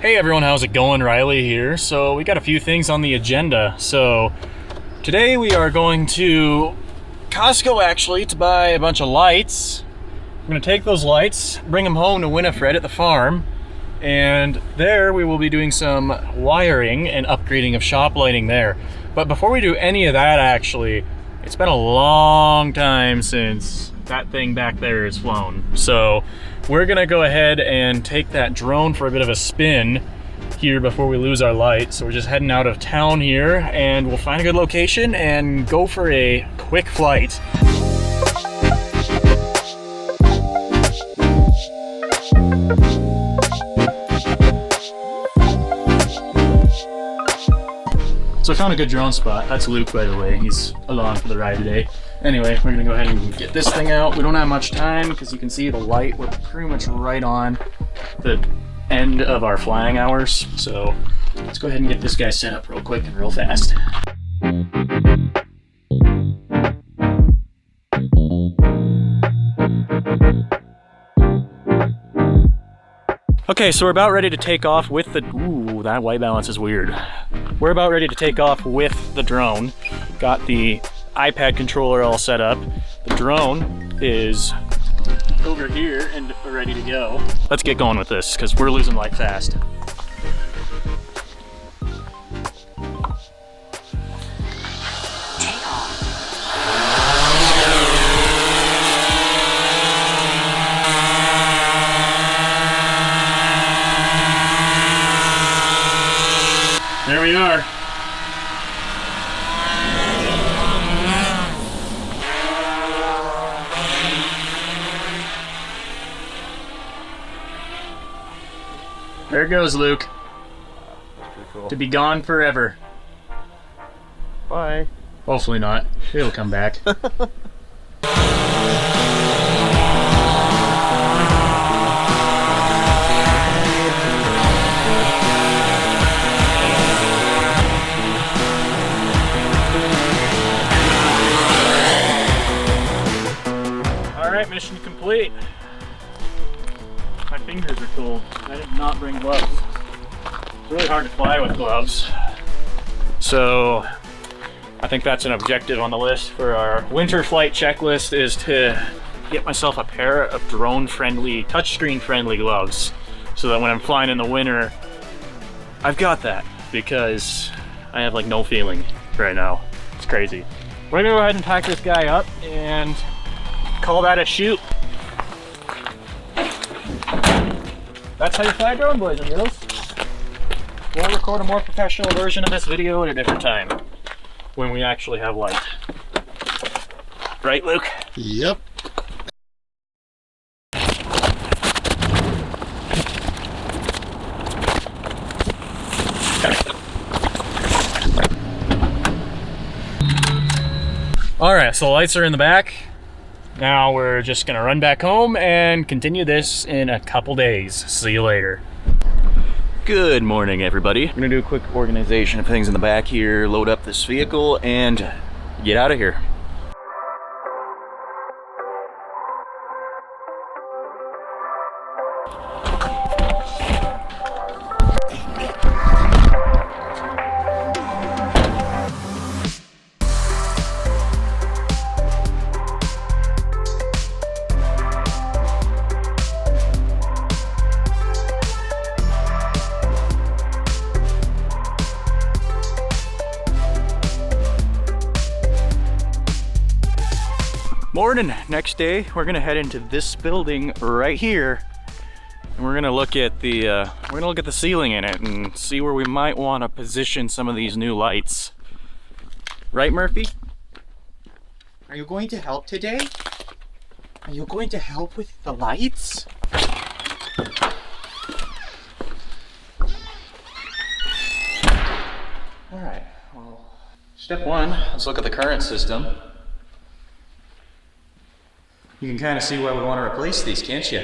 Hey everyone, how's it going? Riley here. So we got a few things on the agenda. So today we are going to Costco actually to buy a bunch of lights. I'm gonna take those lights, bring them home to Winifred at the farm, and there we will be doing some wiring and upgrading of shop lighting there. But before we do any of that, actually, it's been a long time since that thing back there is flown. So we're gonna go ahead and take that drone for a bit of a spin here before we lose our light. So we're just heading out of town here and we'll find a good location and go for a quick flight. So I found a good drone spot. That's Luke, by the way. He's along for the ride today. Anyway, we're gonna go ahead and get this thing out. We don't have much time because you can see the light. We're pretty much right on the end of our flying hours. So let's go ahead and get this guy set up real quick and real fast. Okay, so we're about ready to take off with the, ooh, that white balance is weird. We're about ready to take off with the drone. Got the iPad controller all set up. The drone is over here and ready to go. Let's get going with this because we're losing light fast. There we are. There goes Luke. Pretty cool. To be gone forever. Bye. Hopefully not. It'll come back. Alright, mission complete. My fingers are cold. I did not bring gloves. It's really hard to fly with gloves. So I think that's an objective on the list for our winter flight checklist, is to get myself a pair of drone-friendly, touchscreen-friendly gloves so that when I'm flying in the winter, I've got that, because I have like no feeling right now. It's crazy. We're gonna go ahead and pack this guy up and call that a shoot. That's how you fly a drone, boys and girls. We'll record a more professional version of this video at a different time when we actually have light. Right, Luke? Yep. Alright, so the lights are in the back. Now we're just gonna run back home and continue this in a couple days. See you later. Good morning, everybody. I'm gonna do a quick organization of things in the back here, load up this vehicle, and get out of here. Morning. Next day, we're gonna head into this building right here, and we're gonna look at the ceiling in it and see where we might want to position some of these new lights. Right, Murphy? Are you going to help today? Are you going to help with the lights? All right. Well, step one. Let's look at the current system. You can kind of see why we want to replace these, can't you?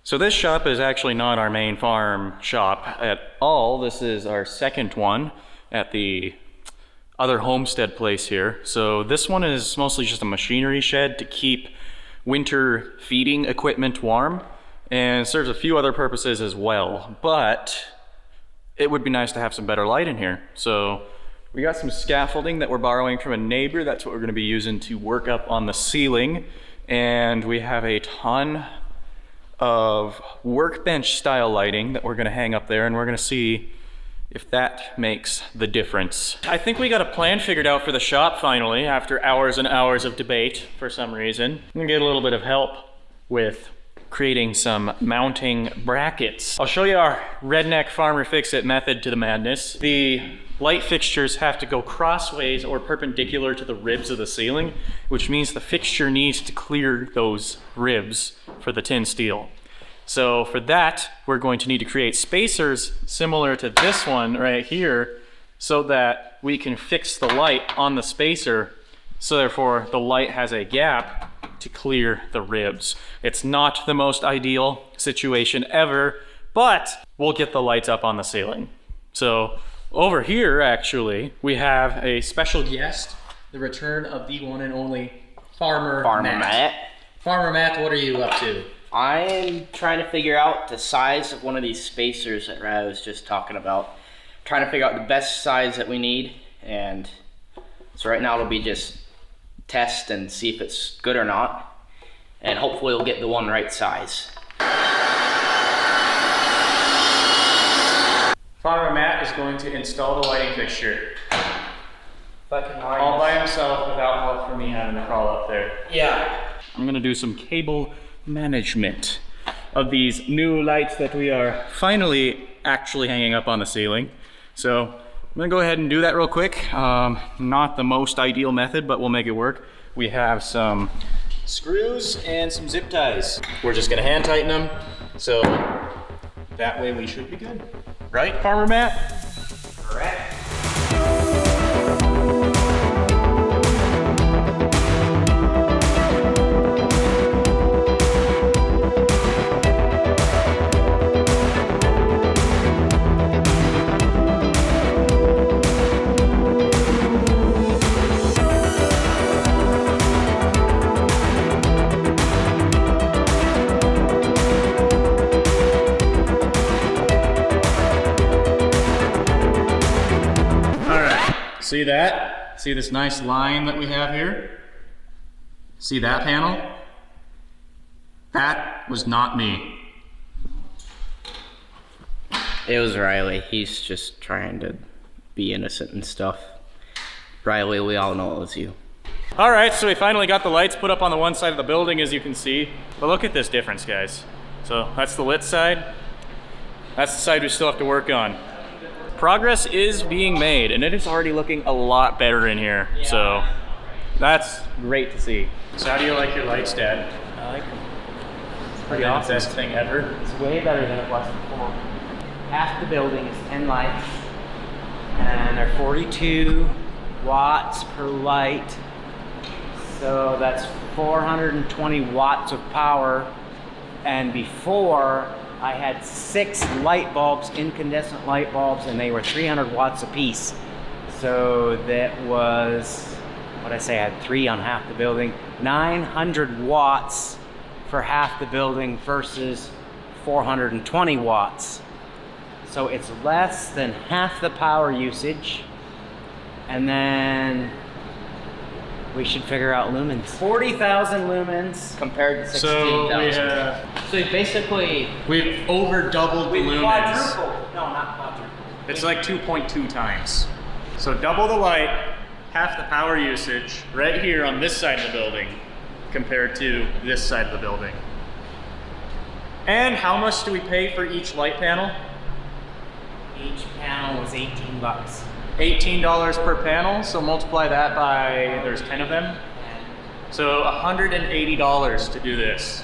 So this shop is actually not our main farm shop at all. This is our second one at the other homestead place here. So this one is mostly just a machinery shed to keep winter feeding equipment warm, and serves a few other purposes as well. But it would be nice to have some better light in here. So we got some scaffolding that we're borrowing from a neighbor. That's what we're gonna be using to work up on the ceiling. And we have a ton of workbench style lighting that we're gonna hang up there, and we're gonna see if that makes the difference. I think we got a plan figured out for the shop finally, after hours and hours of debate for some reason. I'm gonna get a little bit of help with creating some mounting brackets. I'll show you our redneck farmer fix-it method to the madness. The light fixtures have to go crossways or perpendicular to the ribs of the ceiling, which means the fixture needs to clear those ribs for the tin steel. So for that, we're going to need to create spacers similar to this one right here so that we can fix the light on the spacer, so therefore the light has a gap to clear the ribs. It's not the most ideal situation ever, but we'll get the lights up on the ceiling. So over here, actually, we have a special guest, the return of the one and only Farmer Matt. Farmer Matt, what are you up to? I'm trying to figure out the size of one of these spacers that I was just talking about. Trying to figure out the best size that we need, and so right now it'll be just test and see if it's good or not, and hopefully we'll get the one right size. Farmer Matt is going to install the lighting fixture all by himself without help from me having to crawl up there. Yeah. I'm gonna do some cable management of these new lights that we are finally actually hanging up on the ceiling. So I'm gonna go ahead and do that real quick. Not the most ideal method, but we'll make it work. We have some screws and some zip ties. We're just gonna hand tighten them, so that way we should be good. Right, Farmer Matt? Correct. See that? See this nice line that we have here? See that panel? That was not me. It was Riley. He's just trying to be innocent and stuff. Riley, we all know it was you. All right, so we finally got the lights put up on the one side of the building, as you can see. But look at this difference, guys. So that's the lit side. That's the side we still have to work on. Progress is being made, and it is already looking a lot better in here. Yeah. So that's great to see. So how do you like your lights, Dad? I like them. It's pretty awesome. Best thing ever. It's way better than it was before. Half the building is 10 lights, and they're 42 watts per light. So that's 420 watts of power. And before, I had 6 light bulbs, incandescent light bulbs, and they were 300 watts apiece. So that was, what I say, I had 3 on half the building. 900 watts for half the building versus 420 watts. So it's less than half the power usage. And then we should figure out lumens. 40,000 lumens Compared to So 16,000. So basically, we've over doubled the lumens. quadrupled. No, not quadrupled. It's like 2.2 times. So double the light, half the power usage right here on this side of the building compared to this side of the building. And how much do we pay for each light panel? Each panel was 18 bucks. $18 per panel, so multiply that by, there's 10 of them. So $180 to do this.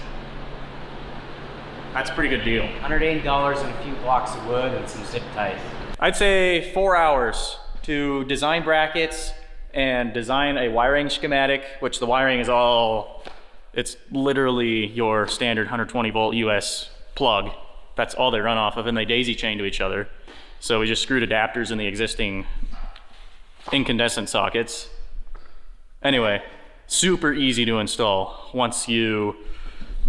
That's a pretty good deal. $180 and a few blocks of wood and some zip ties. I'd say 4 hours to design brackets and design a wiring schematic, which the wiring is all, it's literally your standard 120 volt US plug. That's all they run off of, and they daisy chain to each other. So we just screwed adapters in the existing incandescent sockets. Anyway, super easy to install once you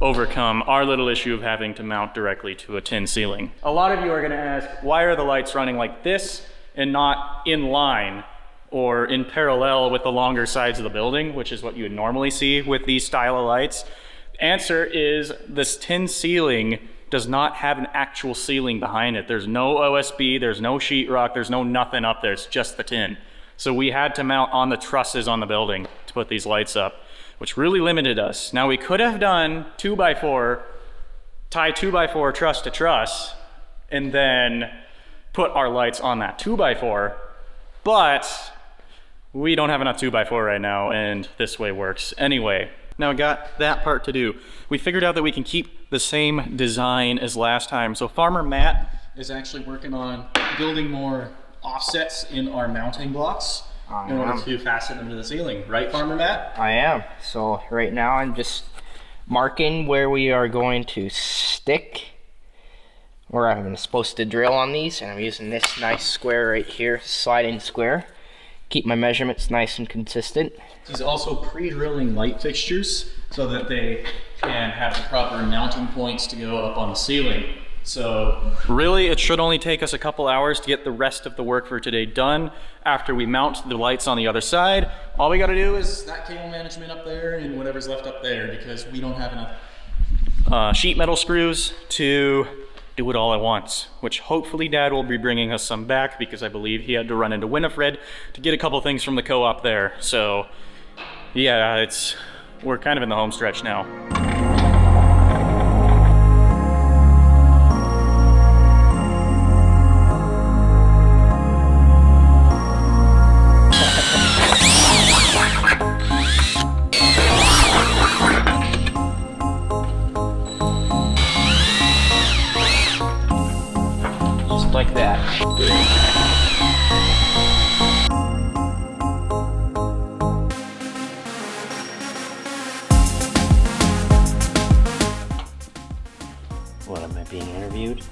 overcome our little issue of having to mount directly to a tin ceiling. A lot of you are gonna ask, why are the lights running like this and not in line or in parallel with the longer sides of the building, which is what you would normally see with these style of lights? The answer is this tin ceiling does not have an actual ceiling behind it. There's no OSB, there's no sheetrock, there's no nothing up there, it's just the tin. So we had to mount on the trusses on the building to put these lights up, which really limited us. Now we could have done 2x4, tie 2x4 truss to truss, and then put our lights on that 2x4, but we don't have enough 2x4 right now, and this way works anyway. Now we got that part to do. We figured out that we can keep the same design as last time. So Farmer Matt is actually working on building more offsets in our mounting blocks in order to fasten them to the ceiling. Right, Farmer Matt? I am. So right now I'm just marking where we are going to stick, where I'm supposed to drill on these, and I'm using this nice square right here, sliding square. Keep my measurements nice and consistent. He's also pre-drilling light fixtures so that they can have the proper mounting points to go up on the ceiling. So really, it should only take us a couple hours to get the rest of the work for today done. After we mount the lights on the other side, all we gotta do is that cable management up there and whatever's left up there, because we don't have enough sheet metal screws to do it all at once, which hopefully Dad will be bringing us some back, because I believe he had to run into Winifred to get a couple things from the co-op there. So yeah, we're kind of in the home stretch now. Just like that. What, am I being interviewed?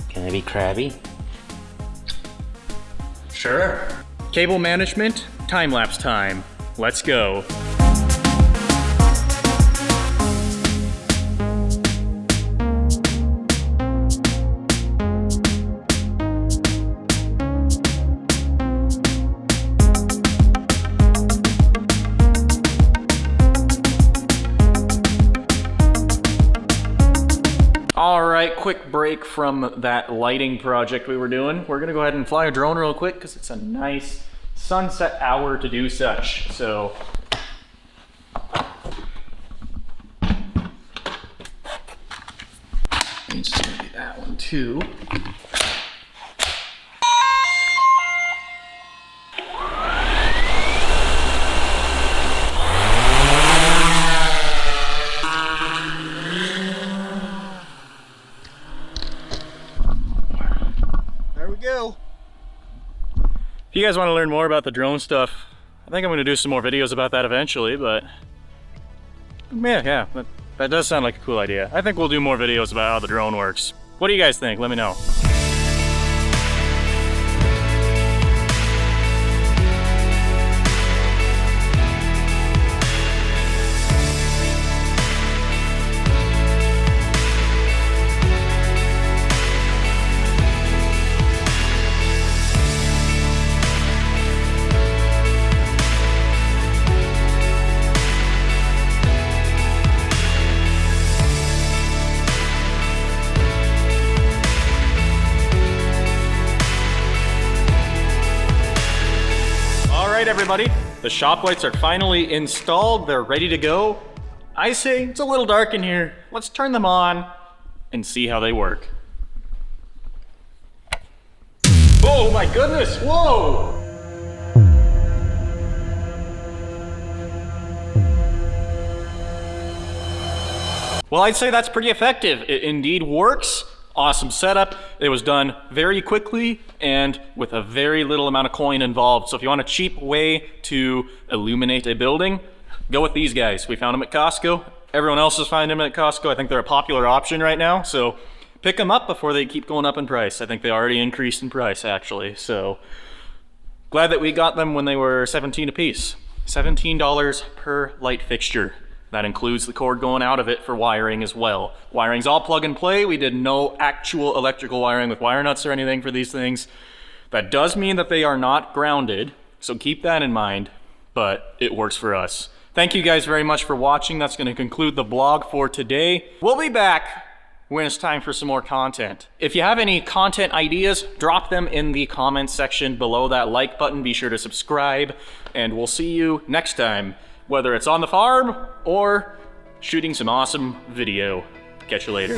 Can I be crabby? Sure. Cable management, time-lapse time. Let's go. Alright, quick break from that lighting project we were doing. We're gonna go ahead and fly a drone real quick because it's a nice sunset hour to do such. So it's gonna be that one too. If you guys want to learn more about the drone stuff, I think I'm going to do some more videos about that eventually, but yeah, that does sound like a cool idea. I think we'll do more videos about how the drone works. What do you guys think? Let me know. Everybody, the shop lights are finally installed. They're ready to go. I say it's a little dark in here. Let's turn them on and see how they work. Oh my goodness, whoa! Well, I'd say that's pretty effective. It indeed works. Awesome setup. It was done very quickly and with a very little amount of coin involved. So if you want a cheap way to illuminate a building, go with these guys. We found them at Costco. Everyone else is finding them at Costco. I think they're a popular option right now. So pick them up before they keep going up in price. I think they already increased in price actually. So glad that we got them when they were $17 a piece. $17 per light fixture. That includes the cord going out of it for wiring as well. Wiring's all plug and play. We did no actual electrical wiring with wire nuts or anything for these things. That does mean that they are not grounded, so keep that in mind, but it works for us. Thank you guys very much for watching. That's going to conclude the blog for today. We'll be back when it's time for some more content. If you have any content ideas, drop them in the comments section below that like button. Be sure to subscribe, and we'll see you next time, whether it's on the farm or shooting some awesome video. Catch you later.